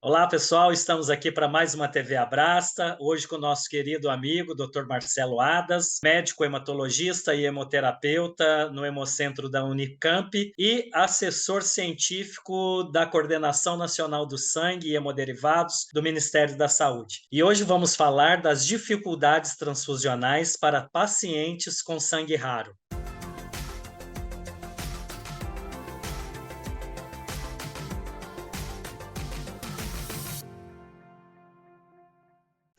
Olá, pessoal. Estamos aqui para mais uma TV Abrasta. Hoje com o nosso querido amigo, Dr. Marcelo Adas, médico hematologista e hemoterapeuta no Hemocentro da Unicamp e assessor científico da Coordenação Nacional do Sangue e Hemoderivados do Ministério da Saúde. E hoje vamos falar das dificuldades transfusionais para pacientes com sangue raro.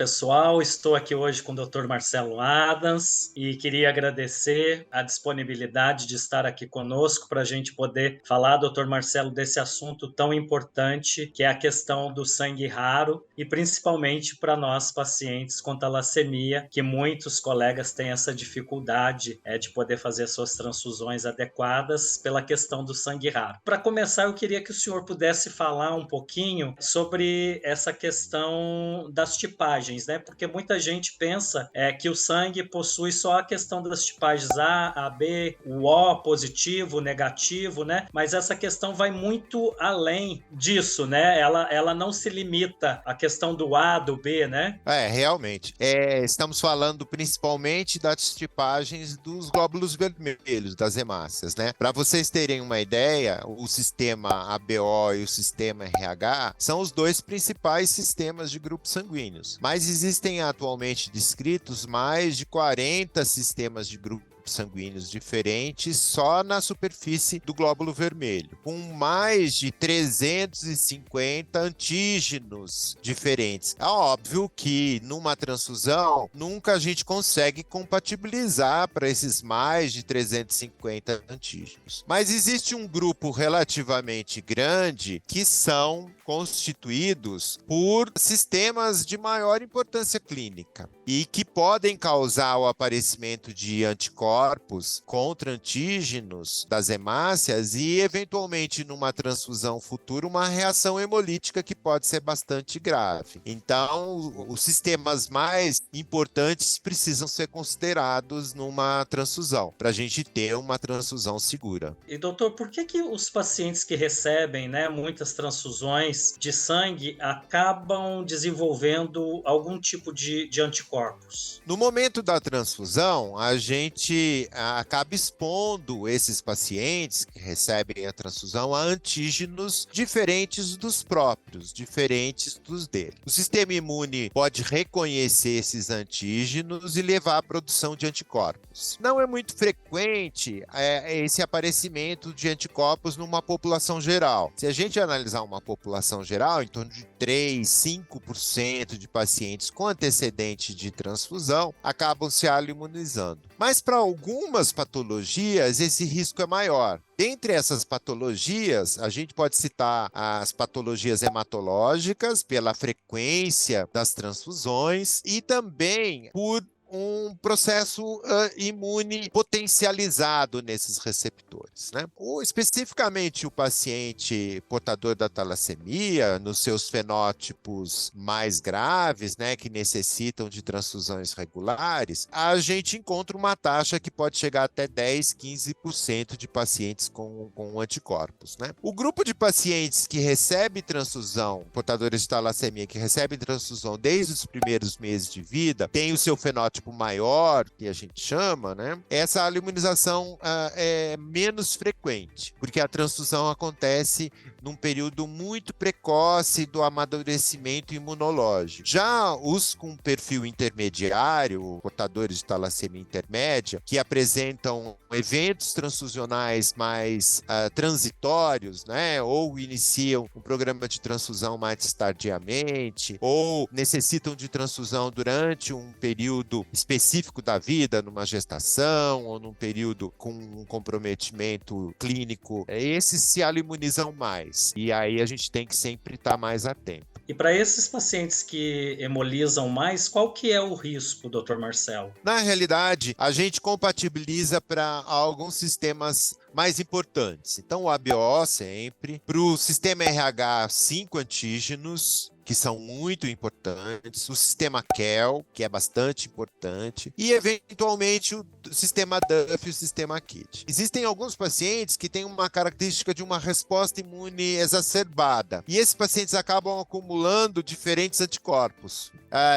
Pessoal, estou aqui hoje com o Dr. Marcelo Adams e queria agradecer a disponibilidade de estar aqui conosco para a gente poder falar, Dr. Marcelo, desse assunto tão importante que é a questão do sangue raro e principalmente para nós pacientes com talassemia, que muitos colegas têm essa dificuldade de poder fazer suas transfusões adequadas pela questão do sangue raro. Para começar, eu queria que o senhor pudesse falar um pouquinho sobre essa questão das tipagens, né? Porque muita gente pensa que o sangue possui só a questão das tipagens A, AB, o O positivo, negativo, né? Mas essa questão vai muito além disso, né? Ela não se limita à questão do A, do B, né? Realmente. Estamos falando principalmente das tipagens dos glóbulos vermelhos, das hemácias, né? Para vocês terem uma ideia, o sistema ABO e o sistema RH são os dois principais sistemas de grupos sanguíneos. Mas existem atualmente descritos mais de 40 sistemas de grupos sanguíneos diferentes só na superfície do glóbulo vermelho, com mais de 350 antígenos diferentes. É óbvio que numa transfusão nunca a gente consegue compatibilizar para esses mais de 350 antígenos. Mas existe um grupo relativamente grande que são constituídos por sistemas de maior importância clínica e que podem causar o aparecimento de anticorpos contra antígenos das hemácias e, eventualmente, numa transfusão futura, uma reação hemolítica que pode ser bastante grave. Então, os sistemas mais importantes precisam ser considerados numa transfusão, para a gente ter uma transfusão segura. E, doutor, por que os pacientes que recebem, né, muitas transfusões de sangue acabam desenvolvendo algum tipo de anticorpos? No momento da transfusão, a gente acaba expondo esses pacientes que recebem a transfusão a antígenos diferentes dos próprios, diferentes dos dele. O sistema imune pode reconhecer esses antígenos e levar à produção de anticorpos. Não é muito frequente esse aparecimento de anticorpos numa população geral. Se a gente analisar uma população geral, em torno de 3, 5% de pacientes com antecedente de transfusão acabam se imunizando. Mas para algumas patologias, esse risco é maior. Dentre essas patologias, a gente pode citar as patologias hematológicas, pela frequência das transfusões, e também por um processo imune potencializado nesses receptores, né? Especificamente o paciente portador da talassemia, nos seus fenótipos mais graves, né, que necessitam de transfusões regulares, a gente encontra uma taxa que pode chegar até 10, 15% de pacientes com anticorpos, né? O grupo de pacientes que recebe transfusão, portadores de talassemia que recebem transfusão desde os primeiros meses de vida, tem o seu fenótipo maior, que a gente chama, né? Essa imunização é menos frequente, porque a transfusão acontece num período muito precoce do amadurecimento imunológico. Já os com perfil intermediário, portadores de talassemia intermédia, que apresentam eventos transfusionais mais transitórios, né? Ou iniciam um programa de transfusão mais tardiamente, ou necessitam de transfusão durante um período específico da vida, numa gestação ou num período com um comprometimento clínico, esses se imunizam mais. E aí a gente tem que sempre estar mais atento. E para esses pacientes que hemolizam mais, qual que é o risco, doutor Marcelo? Na realidade, a gente compatibiliza para alguns sistemas mais importantes. Então, o ABO sempre, para o sistema RH, 5 antígenos, que são muito importantes, o sistema QEL, que é bastante importante, e, eventualmente, o sistema Duff e o sistema KIT. Existem alguns pacientes que têm uma característica de uma resposta imune exacerbada, e esses pacientes acabam acumulando diferentes anticorpos.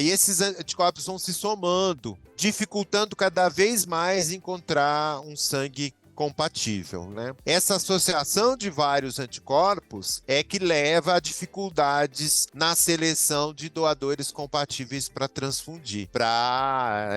E esses anticorpos vão se somando, dificultando cada vez mais encontrar um sangue compatível, né? Essa associação de vários anticorpos é que leva a dificuldades na seleção de doadores compatíveis para transfundir,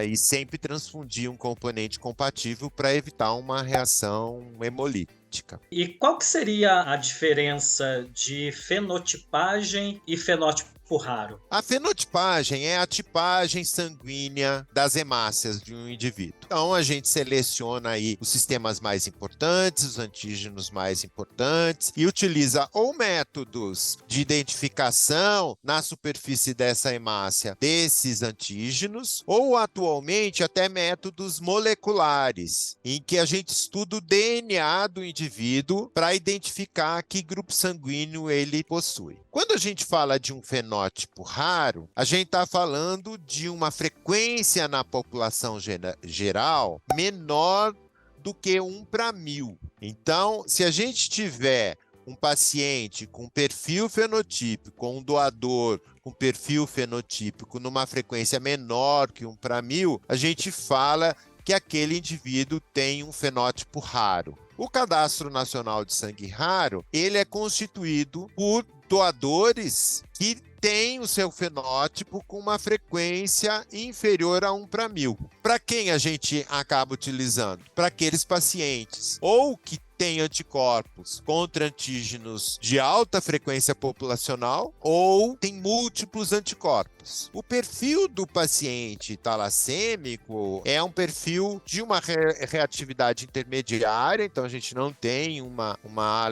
e sempre transfundir um componente compatível para evitar uma reação hemolítica. E qual que seria a diferença de fenotipagem e fenótipo raro? A fenotipagem é a tipagem sanguínea das hemácias de um indivíduo. Então, a gente seleciona aí os sistemas mais importantes, os antígenos mais importantes, e utiliza ou métodos de identificação na superfície dessa hemácia desses antígenos, ou atualmente até métodos moleculares, em que a gente estuda o DNA do indivíduo para identificar que grupo sanguíneo ele possui. Quando a gente fala de um fenótipo raro, a gente está falando de uma frequência na população geral menor do que 1 para 1000. Então, se a gente tiver um paciente com perfil fenotípico, um doador com perfil fenotípico numa frequência menor que 1 para 1000, a gente fala que aquele indivíduo tem um fenótipo raro. O Cadastro Nacional de Sangue Raro, ele é constituído por doadores que têm o seu fenótipo com uma frequência inferior a 1 para 1000. Para quem a gente acaba utilizando? Para aqueles pacientes ou que têm anticorpos contra antígenos de alta frequência populacional ou tem múltiplos anticorpos. O perfil do paciente talassêmico é um perfil de uma reatividade intermediária, então a gente não tem uma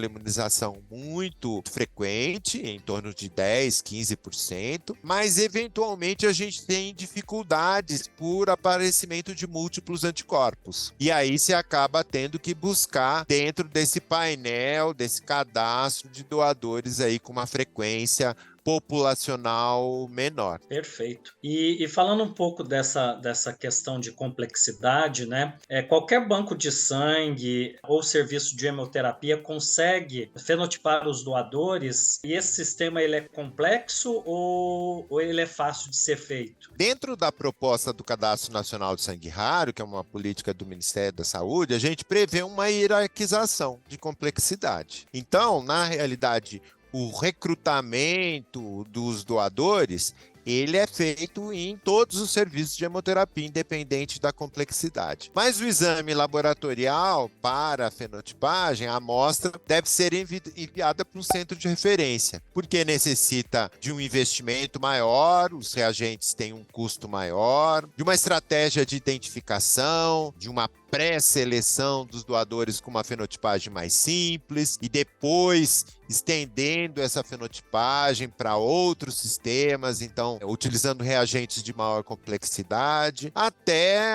imunização muito frequente, em torno de 10, 15%, mas eventualmente a gente tem dificuldades por aparecimento de múltiplos anticorpos. E aí se acaba tendo que buscar dentro desse painel, desse cadastro de doadores aí com uma frequência populacional menor. Perfeito. E falando um pouco dessa questão de complexidade, né? Qualquer banco de sangue ou serviço de hemoterapia consegue fenotipar os doadores, e esse sistema ele é complexo ou ele é fácil de ser feito? Dentro da proposta do Cadastro Nacional de Sangue Raro, que é uma política do Ministério da Saúde, a gente prevê uma hierarquização de complexidade. Então, na realidade, o recrutamento dos doadores, ele é feito em todos os serviços de hemoterapia, independente da complexidade. Mas o exame laboratorial para a fenotipagem, a amostra, deve ser enviada para um centro de referência, porque necessita de um investimento maior, os reagentes têm um custo maior, de uma estratégia de identificação, de uma pré-seleção dos doadores com uma fenotipagem mais simples e depois estendendo essa fenotipagem para outros sistemas, então utilizando reagentes de maior complexidade, até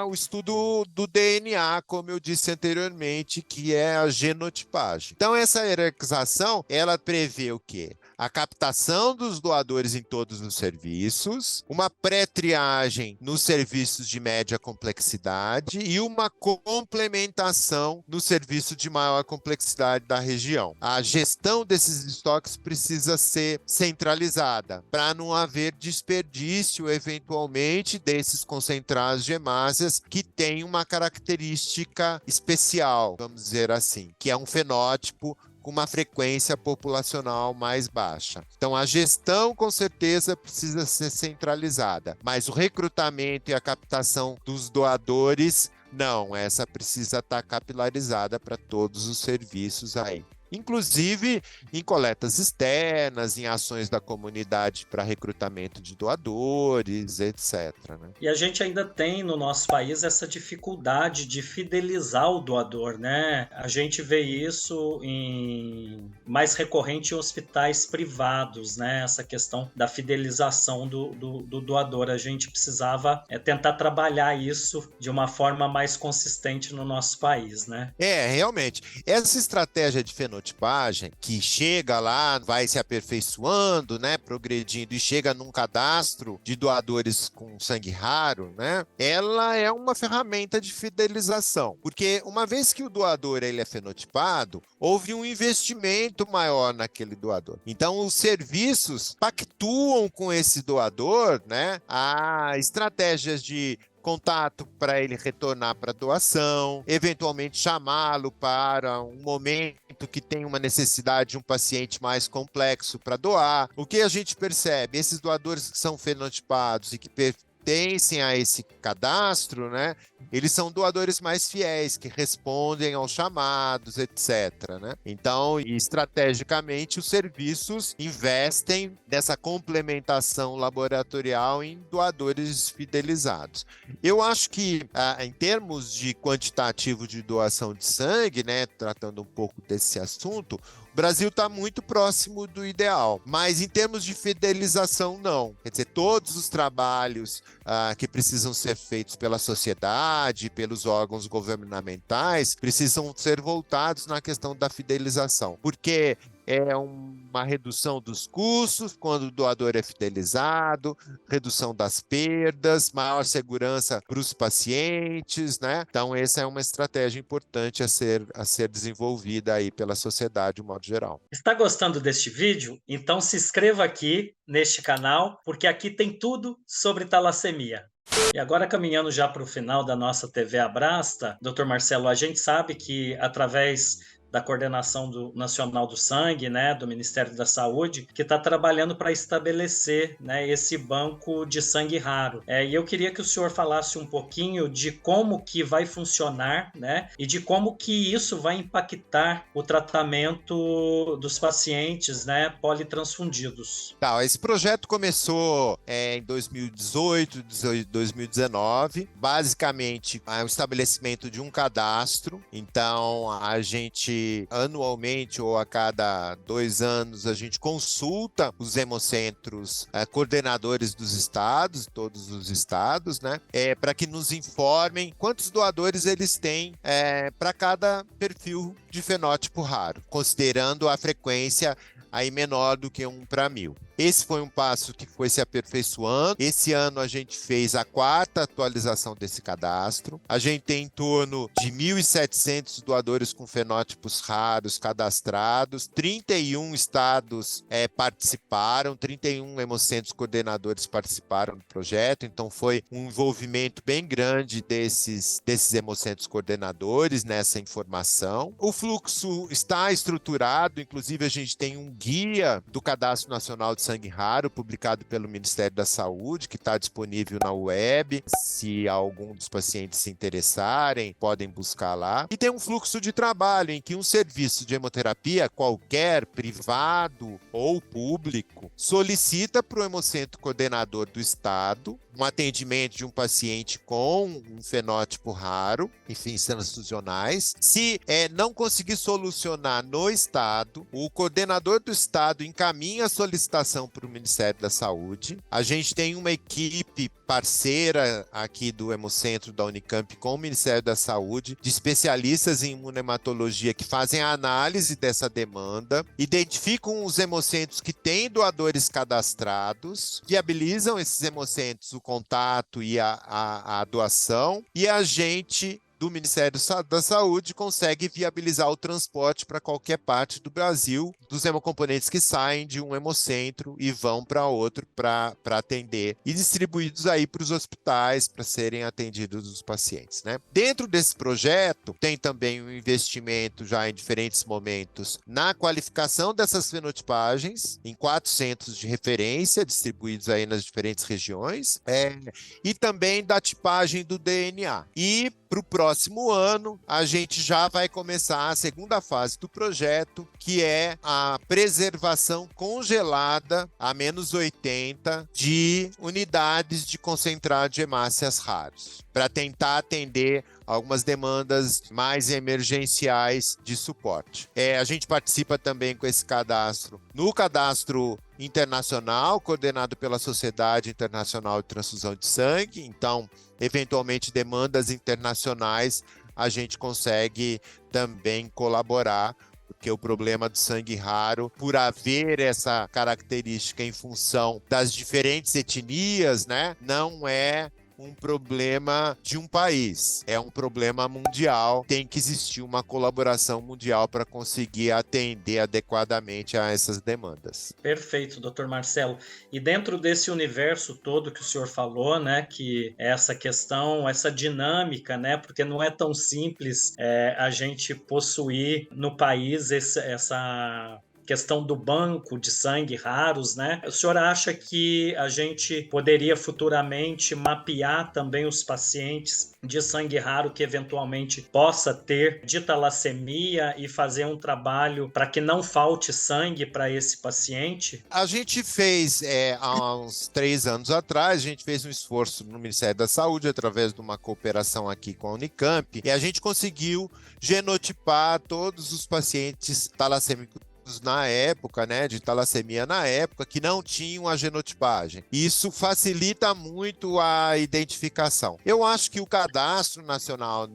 o estudo do DNA, como eu disse anteriormente, que é a genotipagem. Então essa hierarquização, ela prevê o quê? A captação dos doadores em todos os serviços, uma pré-triagem nos serviços de média complexidade e uma complementação no serviço de maior complexidade da região. A gestão desses estoques precisa ser centralizada, para não haver desperdício, eventualmente, desses concentrados de hemácias que têm uma característica especial, vamos dizer assim, que é um fenótipo com uma frequência populacional mais baixa. Então, a gestão, com certeza, precisa ser centralizada, mas o recrutamento e a captação dos doadores, não, essa precisa estar capilarizada para todos os serviços aí. inclusive em coletas externas, em ações da comunidade para recrutamento de doadores, etc., né? E a gente ainda tem no nosso país essa dificuldade de fidelizar o doador, né? A gente vê isso mais recorrente em hospitais privados, né? Essa questão da fidelização do doador. A gente precisava tentar trabalhar isso de uma forma mais consistente no nosso país, né? Realmente. Essa estratégia de fenotipagem que chega lá, vai se aperfeiçoando, né, progredindo e chega num cadastro de doadores com sangue raro, né, ela é uma ferramenta de fidelização, porque uma vez que o doador ele é fenotipado, houve um investimento maior naquele doador. Então, os serviços pactuam com esse doador, né, a estratégias de contato para ele retornar para doação, eventualmente chamá-lo para um momento que tem uma necessidade de um paciente mais complexo para doar. O que a gente percebe? Esses doadores que são fenotipados e que pertencem a esse cadastro, né? Eles são doadores mais fiéis, que respondem aos chamados, etc., né? Então, estrategicamente, os serviços investem nessa complementação laboratorial em doadores fidelizados. Eu acho que, em termos de quantitativo de doação de sangue, né, tratando um pouco desse assunto, o Brasil está muito próximo do ideal, mas em termos de fidelização, não. Quer dizer, todos os trabalhos que precisam ser feitos pela sociedade, pelos órgãos governamentais, precisam ser voltados na questão da fidelização, porque é uma redução dos custos quando o doador é fidelizado, redução das perdas, maior segurança para os pacientes, né? Então, essa é uma estratégia importante a ser desenvolvida aí pela sociedade, de um modo geral. Está gostando deste vídeo? Então se inscreva aqui neste canal, porque aqui tem tudo sobre talassemia. E agora, caminhando já para o final da nossa TV Abrasta, Dr. Marcelo, a gente sabe que através da Coordenação Nacional do Sangue, né, do Ministério da Saúde, que está trabalhando para estabelecer, né, esse banco de sangue raro. E eu queria que o senhor falasse um pouquinho de como que vai funcionar, né, e de como que isso vai impactar o tratamento dos pacientes, né, politransfundidos. Tá, esse projeto começou em 2018, 2019, basicamente o estabelecimento de um cadastro. Então, a gente anualmente ou a cada 2 anos a gente consulta os hemocentros coordenadores dos estados, todos os estados, né, para que nos informem quantos doadores eles têm para cada perfil de fenótipo raro, considerando a frequência aí menor do que 1 para 1000. Esse foi um passo que foi se aperfeiçoando. Esse ano a gente fez a 4ª atualização desse cadastro. A gente tem em torno de 1.700 doadores com fenótipos raros cadastrados. 31 estados participaram, 31 hemocentros coordenadores participaram do projeto. Então foi um envolvimento bem grande desses hemocentros coordenadores nessa informação. O fluxo está estruturado, inclusive a gente tem um guia do Cadastro Nacional de Sangue Raro, publicado pelo Ministério da Saúde, que está disponível na web. Se algum dos pacientes se interessarem, podem buscar lá. E tem um fluxo de trabalho em que um serviço de hemoterapia, qualquer, privado ou público, solicita para o hemocentro coordenador do estado um atendimento de um paciente com um fenótipo raro, em fins transfusionais. Se não conseguir solucionar no estado, o coordenador do estado encaminha a solicitação para o Ministério da Saúde. A gente tem uma equipe parceira aqui do Hemocentro da Unicamp com o Ministério da Saúde, de especialistas em imunematologia que fazem a análise dessa demanda, identificam os hemocentros que têm doadores cadastrados, viabilizam esses hemocentros o contato e a doação, e a gente do Ministério da Saúde consegue viabilizar o transporte para qualquer parte do Brasil dos hemocomponentes que saem de um hemocentro e vão para outro para atender, e distribuídos aí para os hospitais para serem atendidos os pacientes, né? Dentro desse projeto tem também um investimento já em diferentes momentos na qualificação dessas fenotipagens em 4 centros de referência distribuídos aí nas diferentes regiões, e também da tipagem do DNA. E para o próximo próximo ano, a gente já vai começar a segunda fase do projeto, que é a preservação congelada a menos 80 de unidades de concentrado de hemácias raros, para tentar atender algumas demandas mais emergenciais de suporte. A gente participa também com esse cadastro no cadastro internacional, coordenado pela Sociedade Internacional de Transfusão de Sangue. Então, eventualmente, demandas internacionais, a gente consegue também colaborar, porque o problema do sangue raro, por haver essa característica em função das diferentes etnias, né, não é um problema de um país, é um problema mundial. Tem que existir uma colaboração mundial para conseguir atender adequadamente a essas demandas. Perfeito, Dr. Marcelo. E dentro desse universo todo que o senhor falou, né, que essa questão, essa dinâmica, né, porque não é tão simples a gente possuir no país essa questão do banco de sangue raros, né? O senhor acha que a gente poderia futuramente mapear também os pacientes de sangue raro que eventualmente possa ter de talassemia e fazer um trabalho para que não falte sangue para esse paciente? A gente fez, há uns 3 anos atrás, a gente fez um esforço no Ministério da Saúde, através de uma cooperação aqui com a Unicamp, e a gente conseguiu genotipar todos os pacientes talassêmicos na época, né, de talassemia na época, que não tinham a genotipagem. Isso facilita muito a identificação. Eu acho que o cadastro nacional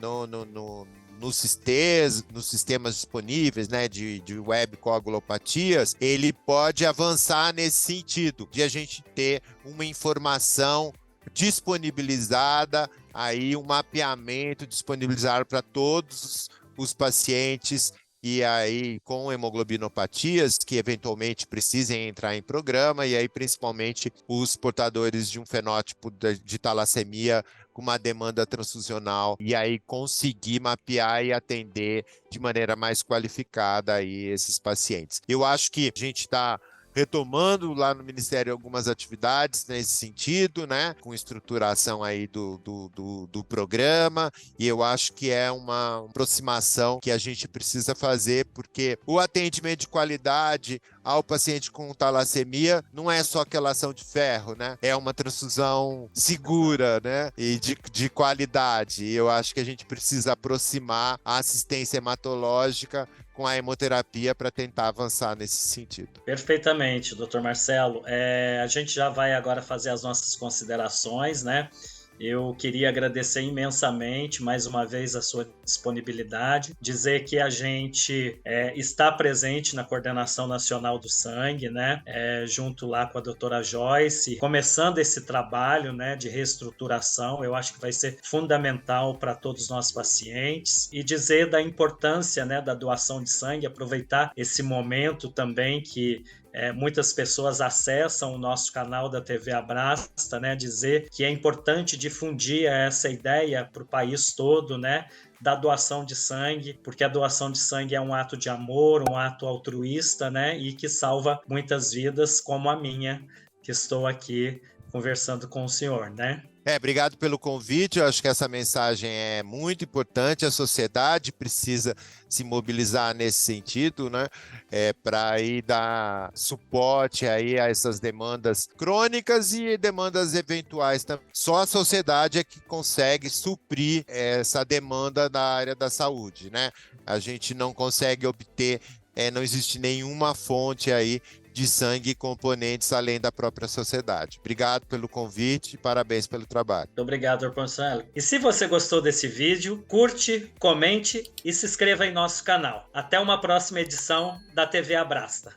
nos sistemas disponíveis, né, de web coagulopatias, ele pode avançar nesse sentido, de a gente ter uma informação disponibilizada, aí um mapeamento disponibilizado para todos os pacientes, e aí com hemoglobinopatias que eventualmente precisem entrar em programa, e aí principalmente os portadores de um fenótipo de talassemia com uma demanda transfusional, e aí conseguir mapear e atender de maneira mais qualificada aí esses pacientes. Eu acho que a gente está retomando lá no Ministério algumas atividades nesse sentido, né, com estruturação aí do programa, e eu acho que é uma aproximação que a gente precisa fazer, porque o atendimento de qualidade ao paciente com talassemia não é só quelação de ferro, né, é uma transfusão segura, né, e de qualidade, e eu acho que a gente precisa aproximar a assistência hematológica com a hemoterapia para tentar avançar nesse sentido. Perfeitamente, Dr. Marcelo. A gente já vai agora fazer as nossas considerações, né? Eu queria agradecer imensamente, mais uma vez, a sua disponibilidade, dizer que a gente está presente na Coordenação Nacional do Sangue, né, junto lá com a doutora Joyce, começando esse trabalho, né, de reestruturação. Eu acho que vai ser fundamental para todos os nossos pacientes, e dizer da importância, né, da doação de sangue, aproveitar esse momento também que muitas pessoas acessam o nosso canal da TV Abrasta, né, dizer que é importante difundir essa ideia para o país todo, né, da doação de sangue, porque a doação de sangue é um ato de amor, um ato altruísta, né, e que salva muitas vidas, como a minha, que estou aqui conversando com o senhor, né? Obrigado pelo convite. Eu acho que essa mensagem é muito importante. A sociedade precisa se mobilizar nesse sentido, né? Para aí dar suporte aí a essas demandas crônicas e demandas eventuais também. Só a sociedade é que consegue suprir essa demanda na área da saúde, né? A gente não consegue obter, não existe nenhuma fonte aí de sangue e componentes além da própria sociedade. Obrigado pelo convite e parabéns pelo trabalho. Muito obrigado, Dr. Marcelo. E se você gostou desse vídeo, curte, comente e se inscreva em nosso canal. Até uma próxima edição da TV Abrasta.